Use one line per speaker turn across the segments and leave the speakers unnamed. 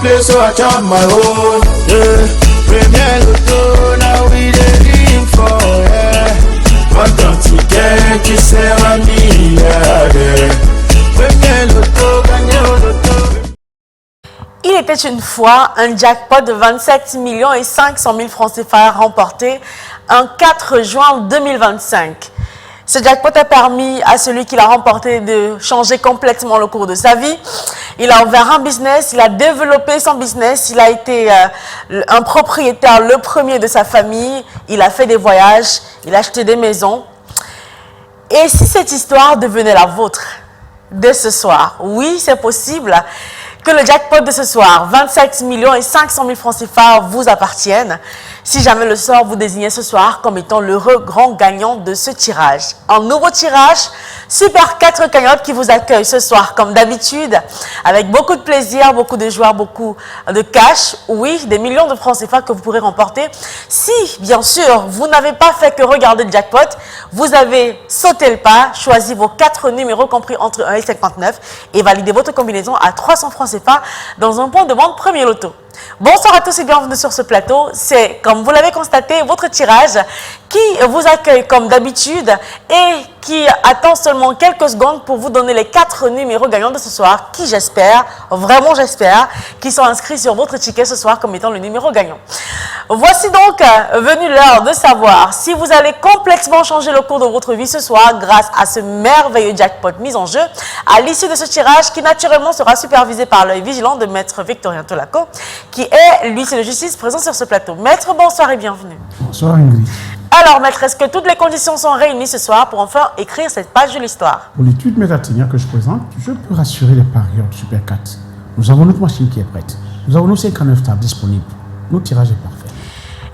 play, so I chop my own. Yeah, Premier Lotto, now we dey dream for, yeah. What don't you get, you say I need, yeah. Premier Lotto, gagné au loto.
Il était une fois un jackpot de 27 millions et 500 000 francs CFA remporté un 4 juin 2025. Ce jackpot a permis à celui qui l'a remporté de changer complètement le cours de sa vie. Il a ouvert un business, il a développé son business, il a été un propriétaire, le premier de sa famille, il a fait des voyages, il a acheté des maisons. Et si cette histoire devenait la vôtre dès ce soir, oui, c'est possible que le jackpot de ce soir, 27 millions et 500 000 francs CFA, vous appartienne. Si jamais le sort vous désignait ce soir comme étant l'heureux grand gagnant de ce tirage. Un nouveau tirage, Super 4 cagnottes qui vous accueille ce soir comme d'habitude, avec beaucoup de plaisir, beaucoup de joie, beaucoup de cash. Oui, des millions de francs CFA que vous pourrez remporter. Si, bien sûr, vous n'avez pas fait que regarder le jackpot, vous avez sauté le pas, choisi vos 4 numéros compris entre 1 et 59 et validé votre combinaison à 300 francs CFA dans un point de vente Premier Loto. Bonsoir à tous et bienvenue sur ce plateau. C'est, comme vous l'avez constaté, votre tirage qui vous accueille comme d'habitude et qui attend seulement quelques secondes pour vous donner les 4 numéros gagnants de ce soir qui, j'espère, vraiment j'espère, qui sont inscrits sur votre ticket ce soir comme étant le numéro gagnant. Voici donc venue l'heure de savoir si vous allez complètement changer le cours de votre vie ce soir grâce à ce merveilleux jackpot mis en jeu à l'issue de ce tirage qui naturellement sera supervisé par l'œil vigilant de Maître Victorien Tolaco qui est l'huissier de justice présent sur ce plateau. Maître, bonsoir et bienvenue.
Bonsoir Ingrid.
Alors Maître, est-ce que toutes les conditions sont réunies ce soir pour enfin écrire cette page de l'histoire?
Pour l'étude métathénia que je présente, je peux rassurer les parieurs de Super 4. Nous avons notre machine qui est prête. Nous avons nos 59 tables disponibles. Notre tirage est parfait.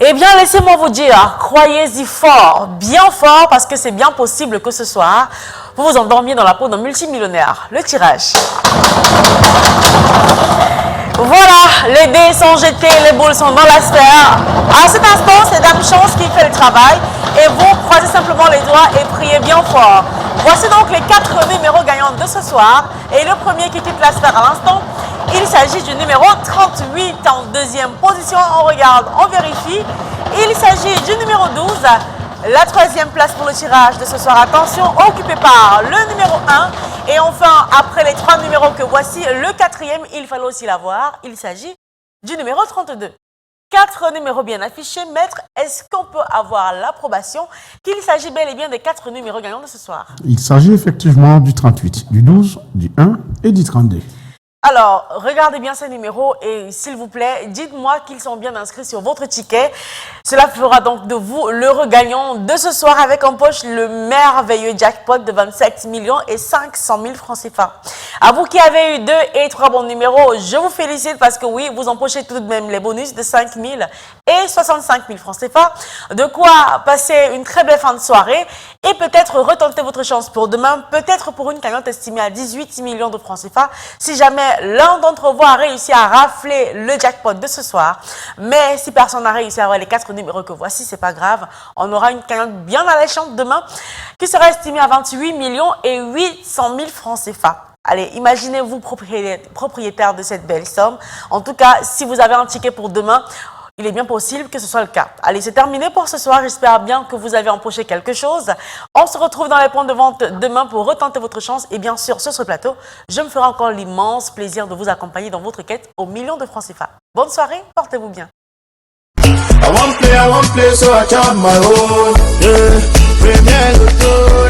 Eh bien, laissez-moi vous dire, croyez-y fort, bien fort, parce que c'est bien possible que ce soir, vous vous endormiez dans la peau d'un multimillionnaire. Le tirage. Voilà, les dés sont jetés, les boules sont dans la sphère. À cet instant, c'est Dame Chance qui fait le travail. Et vous croisez simplement les doigts et priez bien fort. Voici donc les 4 numéros gagnants de ce soir. Et le premier qui quitte la sphère à l'instant, il s'agit du numéro 38 en deuxième position. On regarde, on vérifie. Il s'agit du numéro 12. La 3e place pour le tirage de ce soir. Attention, occupé par le numéro 1. Et enfin, après les 3 numéros que voici, le 4e, il fallait aussi l'avoir. Il s'agit du numéro 32. 4 numéros bien affichés. Maître, est-ce qu'on peut avoir l'approbation qu'il s'agit bel et bien des 4 numéros gagnants de ce soir?
Il s'agit effectivement du 38, du 12, du 1 et du 32.
Alors, regardez bien ces numéros et s'il vous plaît, dites-moi qu'ils sont bien inscrits sur votre ticket. Cela fera donc de vous l'heureux gagnant de ce soir avec en poche le merveilleux jackpot de 27 millions et 500 000 francs CFA. À vous qui avez eu 2 et 3 bons numéros, je vous félicite parce que oui, vous empochez tout de même les bonus de 5 000 et 65 000 francs CFA. De quoi passer une très belle fin de soirée et peut-être retenter votre chance pour demain, peut-être pour une cagnotte estimée à 18 millions de francs CFA si jamais l'un d'entre vous a réussi à rafler le jackpot de ce soir. Mais si personne n'a réussi à avoir les 4 numéros que voici, c'est pas grave. On aura une cagnotte bien alléchante demain qui sera estimée à 28 millions et 800 000 francs CFA. Allez, imaginez-vous propriétaire de cette belle somme. En tout cas, si vous avez un ticket pour demain, il est bien possible que ce soit le cas. Allez, c'est terminé pour ce soir. J'espère bien que vous avez empoché quelque chose. On se retrouve dans les points de vente demain pour retenter votre chance. Et bien sûr, sur ce plateau, je me ferai encore l'immense plaisir de vous accompagner dans votre quête aux millions de francs CFA. Bonne soirée, portez-vous bien.
I won't play, so I chop my own. Yeah, Premier Lotto.